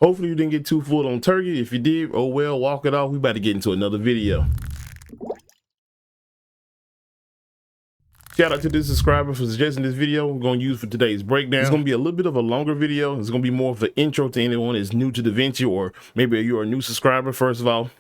Hopefully you didn't get too full on turkey. If you did, oh well, walk it off. We about to get into another video. Shout out to this subscriber for suggesting this video we're going to use for today's breakdown. It's going to be a little bit of a longer video. It's going to be more of an intro to anyone that's new to Davinci, or maybe you're a new subscriber. First of all,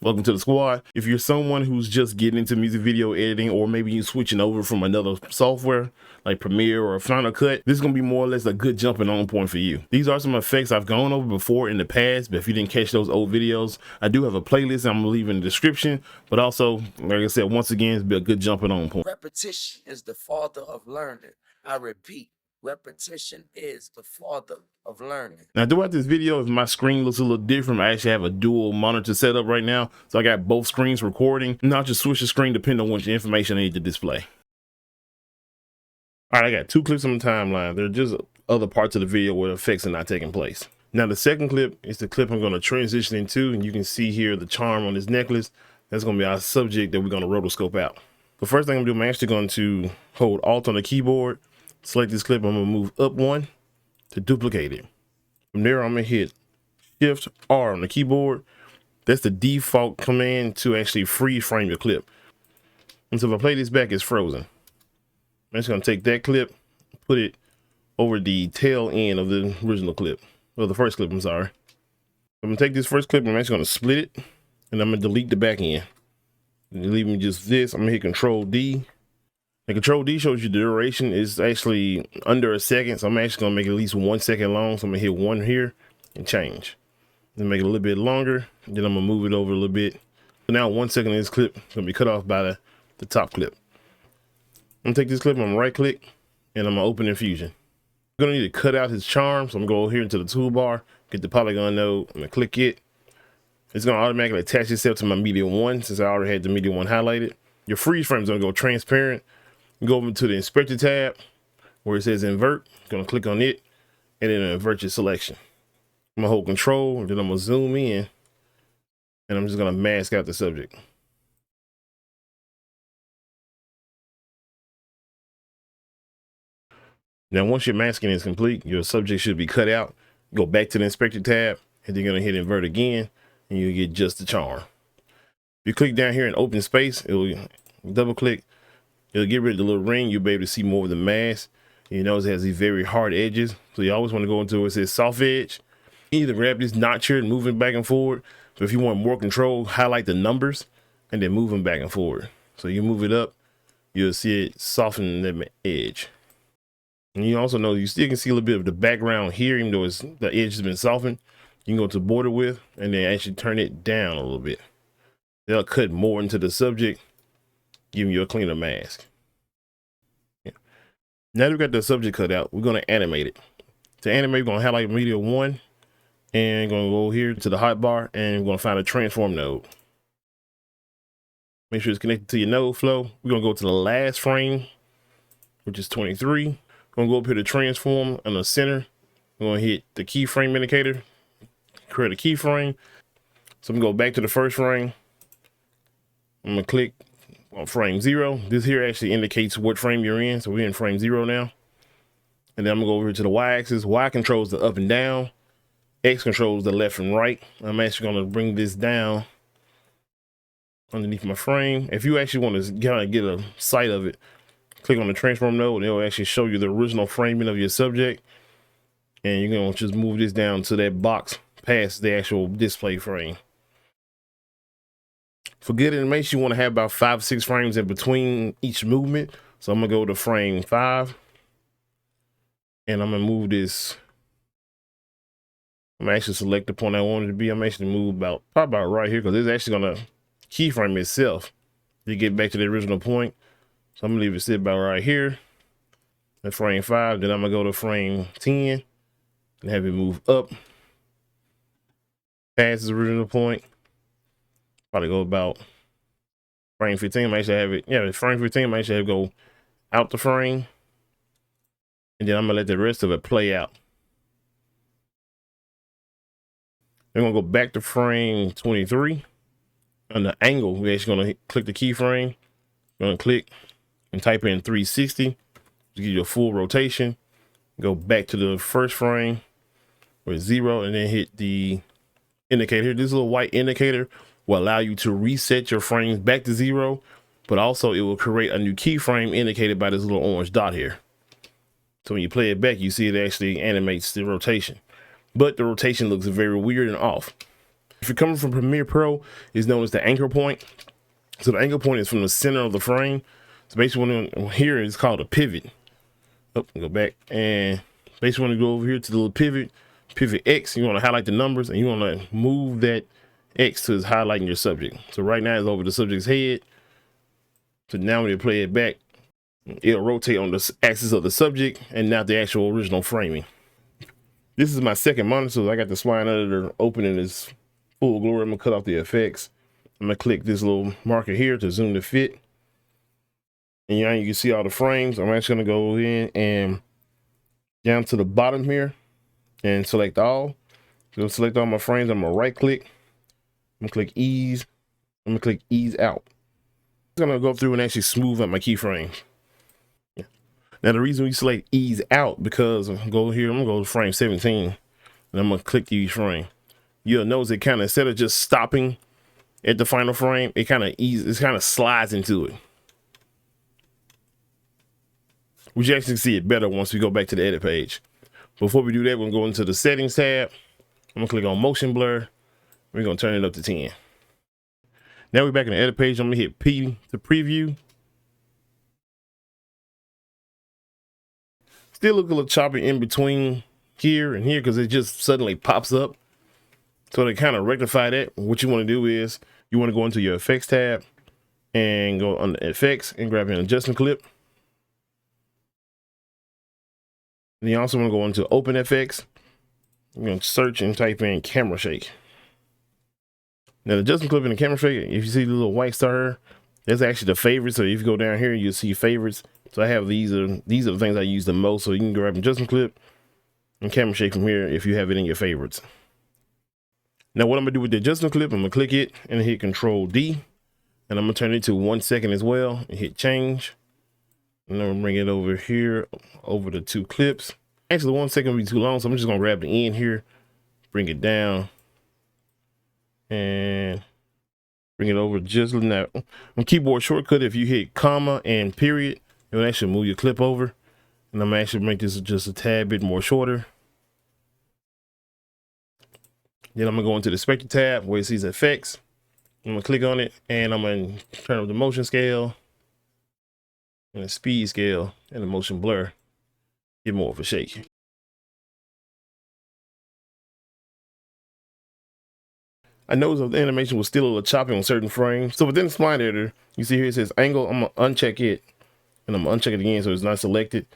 welcome to the squad. If you're someone who's just getting into music video editing, or maybe you're switching over from another software like Premiere or Final Cut, this is going to be more or less a good jumping on point for you. These are some effects I've gone over before in the past, but if you didn't catch those old videos, I do have a playlist I'm going to leave in the description. But also, like I said, once again, it's be a good jumping on point. Repetition is the father of learning. I repeat, repetition is the father of learning. Now, throughout this video, if my screen looks a little different, I actually have a dual monitor set up right now. So I got both screens recording. And I'll just switch the screen depending on which information I need to display. All right, I got two clips on the timeline. They're just other parts of the video where the effects are not taking place. Now, the second clip is the clip I'm going to transition into. And you can see here the charm on this necklace. That's going to be our subject that we're going to rotoscope out. The first thing I'm doing, I'm actually going to hold Alt on the keyboard, select this clip. I'm going to move up one to duplicate it. From there, I'm going to hit Shift R on the keyboard. That's the default command to actually freeze frame your clip. And so if I play this back, it's frozen. I'm just going to take that clip, put it over the tail end of the original clip. Well, the first clip, I'm sorry. I'm going to take this first clip, I'm actually going to split it, and I'm going to delete the back end. Leaving just this, I'm going to hit Control D. And Control D shows you the duration is actually under a second, so I'm actually going to make it at least 1 second long. So I'm going to hit 1 here and change. Then make it a little bit longer, then I'm going to move it over a little bit. So now 1 second of this clip is going to be cut off by the top clip. I'm going to take this clip, I'm going to right click, and I'm going to open in Fusion. I'm going to need to cut out his charm, so I'm going to go here into the toolbar, get the polygon node, I'm going to click it. It's going to automatically attach itself to my media 1 since I already had the media 1 highlighted. Your freeze frame is going to go transparent. You go over to the inspector tab where it says invert. I'm going to click on it and then invert your selection. I'm going to hold control, and then I'm going to zoom in, and I'm just going to mask out the subject. Now, once your masking is complete, your subject should be cut out. Go back to the inspector tab, and then you're going to hit invert again, and you get just the charm. If you click down here in open space, it'll double click. It'll get rid of the little ring. You'll be able to see more of the mask. You notice it has these very hard edges. So you always want to go into where it says soft edge. Either grab this notch here and move it back and forward. But if you want more control, highlight the numbers and then move them back and forward. So you move it up, you'll see it soften the edge. And you also know you still can see a little bit of the background here, even though the edge has been softened. You can go to border width and then actually turn it down a little bit. They'll cut more into the subject, giving you a cleaner mask. Yeah. Now that we've got the subject cut out, we're going to animate it. To animate, we're going to highlight media 1 and going to go here to the hotbar, and we're going to find a transform node. Make sure it's connected to your node flow. We're going to go to the last frame, which is 23. We're going to go up here to transform in the center. We're going to hit the keyframe indicator, create a keyframe. So I'm going to go back to the first frame. I'm going to click on frame 0. This here actually indicates what frame you're in. So we're in frame 0 now. And then I'm gonna go over to the y-axis. Y controls the up and down. X controls the left and right. I'm actually gonna bring this down underneath my frame. If you actually want to kind of get a sight of it, click on the transform node and it'll actually show you the original framing of your subject. And you're gonna just move this down to that box past the actual display frame. For good animation, you want to have about 5 or 6 frames in between each movement. So I'm gonna go to frame 5, and I'm gonna move this. I'm actually select the point I want it to be. I'm actually move probably about right here, because it's actually gonna keyframe itself to get back to the original point. So I'm gonna leave it sit about right here at frame 5. Then I'm gonna go to frame 10 and have it move up past its original point. Probably go about frame 15. I actually have it, yeah, frame 15. I actually have it go out the frame, and then I'm gonna let the rest of it play out. Then I'm gonna go back to frame 23. On the angle, we're actually gonna click the keyframe. Gonna click and type in 360 to give you a full rotation. Go back to the first frame, with 0, and then hit the indicator here. This little white indicator will allow you to reset your frames back to 0, but also it will create a new keyframe indicated by this little orange dot here. So when you play it back, you see it actually animates the rotation, but the rotation looks very weird and off. If you're coming from Premiere Pro, it's known as the anchor point. So the anchor point is from the center of the frame. So basically when here it's called a pivot. Oh, go back, and basically when you go over here to the little pivot X, you want to highlight the numbers and you want to move that X to highlighting your subject. So right now it's over the subject's head. So now when you play it back, it'll rotate on the axis of the subject and not the actual original framing. This is my second monitor, so I got the spline editor open in its full glory. I'm gonna cut off the effects. I'm gonna click this little marker here to zoom to fit. And now you can see all the frames. I'm actually gonna go in and down to the bottom here and select all. So select all my frames. I'm gonna right click. I'm gonna click ease. I'm gonna click ease out. I'm gonna go through and actually smooth out my keyframes. Now the reason we select ease out, because I'm gonna go here, I'm gonna go to frame 17 and I'm gonna click each frame. You'll notice it kind of, instead of just stopping at the final frame, it kind of slides into it. We actually see it better once we go back to the edit page. Before we do that, we're gonna go into the settings tab. I'm gonna click on motion blur. We're gonna turn it up to 10. Now we're back in the edit page. I'm gonna hit P to preview. Still look a little choppy in between here and here because it just suddenly pops up. So to kind of rectify that, what you want to do is you want to go into your effects tab and go under effects and grab an adjustment clip. And you also want to go into open FX. You're going to search and type in camera shake. Now the adjustment clip in the camera shake, if you see the little white star, that's actually the favorites. So if you go down here, you'll see favorites. So I have these are the things I use the most. So you can grab an adjustment clip and camera shake from here if you have it in your favorites. Now what I'm gonna do with the adjustment clip, I'm gonna click it and hit Control D, and I'm gonna turn it to 1 second as well and hit change. And I'm gonna bring it over here over the 2 clips. Actually 1 second would be too long, so I'm just gonna grab the end here, bring it down, and bring it over just now. On keyboard shortcut, if you hit comma and period, it will actually move your clip over. And I'm actually make this just a tad bit more shorter. Then I'm gonna go into the spectral tab where it says effects. I'm gonna click on it and I'm gonna turn up the motion scale and the speed scale and the motion blur. Get more of a shake. I noticed the animation was still a little choppy on certain frames. So within the spline editor, you see here it says angle. I'm gonna uncheck it and I'm gonna uncheck it again so it's not selected.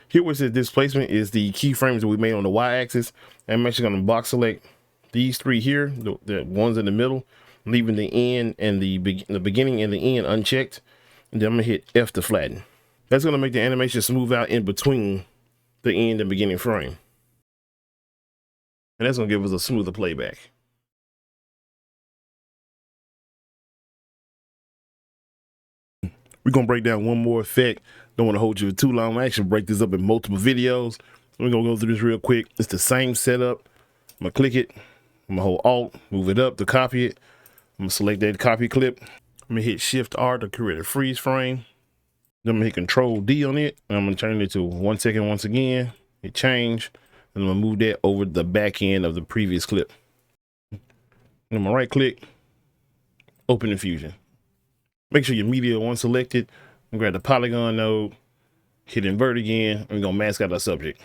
Here where it says displacement is the keyframes that we made on the y-axis. I'm actually gonna box select these 3 here, the ones in the middle, leaving the end and the beginning and the end unchecked. And then I'm gonna hit F to flatten. That's gonna make the animation smooth out in between the end and beginning frame. And that's gonna give us a smoother playback. We're gonna break down one more effect. Don't want to hold you for too long. I actually break this up in multiple videos. So we're gonna go through this real quick. It's the same setup. I'm gonna click it. I'm gonna hold Alt, move it up to copy it. I'm gonna select that copy clip. I'm gonna hit Shift R to create a freeze frame. Then I'm gonna hit Control D on it. And I'm gonna turn it to 1 second once again. Hit change. And I'm gonna move that over the back end of the previous clip. And I'm gonna right click, open in Fusion. Make sure your media one selected. And grab the polygon node, hit invert again, and we're gonna mask out our subject.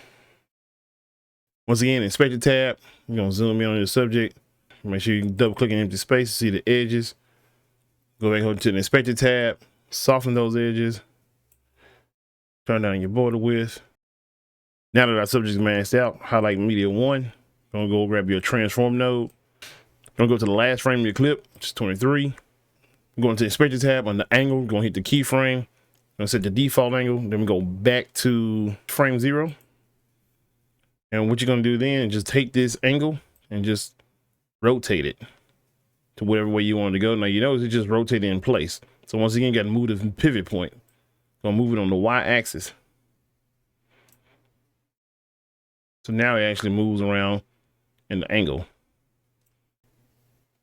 Once again, inspector tab, you're gonna zoom in on your subject. Make sure you double click in empty space to see the edges. Go back over to the inspector tab, soften those edges, turn down your border width. Now that our subject is masked out, highlight media 1. Gonna go grab your transform node. Gonna go to the last frame of your clip, which is 23. Go into the inspector tab on the angle, gonna hit the keyframe. Gonna set the default angle, then we go back to frame 0. And what you're gonna do then is just take this angle and just rotate it to whatever way you want it to go. Now you notice it just rotated in place. So once again, you gotta move the pivot point. Gonna move it on the y-axis. So now it actually moves around in the angle.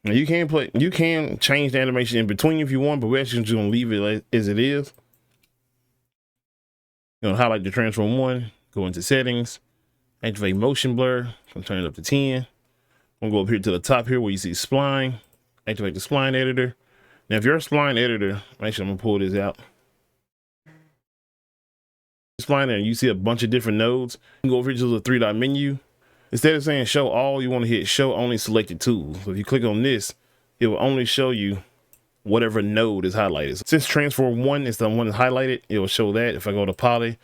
Now you can change the animation in between if you want, but we're actually just gonna leave it as it is. You're gonna highlight the transform 1, go into settings, activate motion blur, I'm turn it up to 10. I'm gonna go up here to the top here where you see spline, activate the spline editor. Now if you're a spline editor, actually I'm gonna pull this out. Spline editor, you see a bunch of different nodes. You can go over here to the 3-dot menu. Instead of saying show all, you want to hit show only selected tools. So if you click on this, it will only show you whatever node is highlighted. Since transform 1 is the one that's highlighted, it will show that. If I go to poly,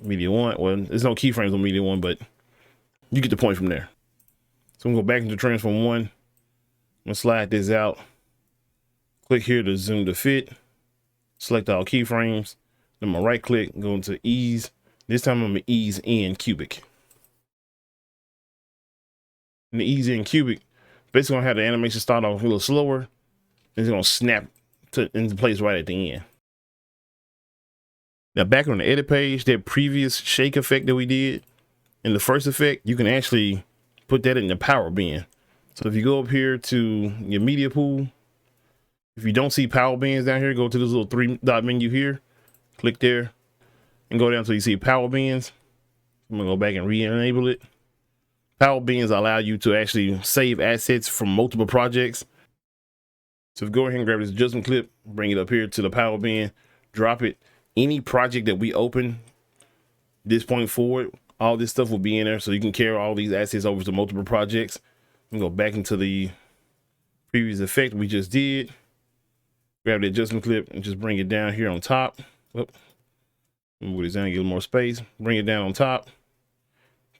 media 1, well, there's no keyframes on media 1, but you get the point from there. So I'm gonna go back into transform 1. I'm gonna slide this out. Click here to zoom to fit. Select all keyframes. Then I'm gonna right click, go into ease. This time I'm gonna ease in cubic. And the ease in cubic, basically gonna have the animation start off a little slower. And it's gonna snap into place right at the end. Now back on the edit page, that previous shake effect that we did in the first effect, you can actually put that in the power bin. So if you go up here to your media pool, if you don't see power bins down here, go to this little 3-dot menu here, click there, and go down until you see power bins. I'm gonna go back and re-enable it. Power bins allow you to actually save assets from multiple projects. So if you go ahead and grab this adjustment clip, bring it up here to the power bin, drop it. Any project that we open this point forward, all this stuff will be in there, so you can carry all these assets over to multiple projects. And go back into the previous effect we just did. Grab the adjustment clip and just bring it down here on top. Move this down, get a little more space. Bring it down on top.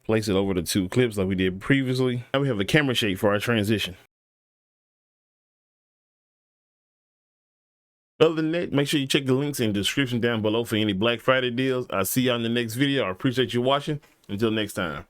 Place it over the 2 clips like we did previously. Now we have a camera shake for our transition. Other than that, make sure you check the links in the description down below for any Black Friday deals. I'll see y'all in the next video. I appreciate you watching. Until next time.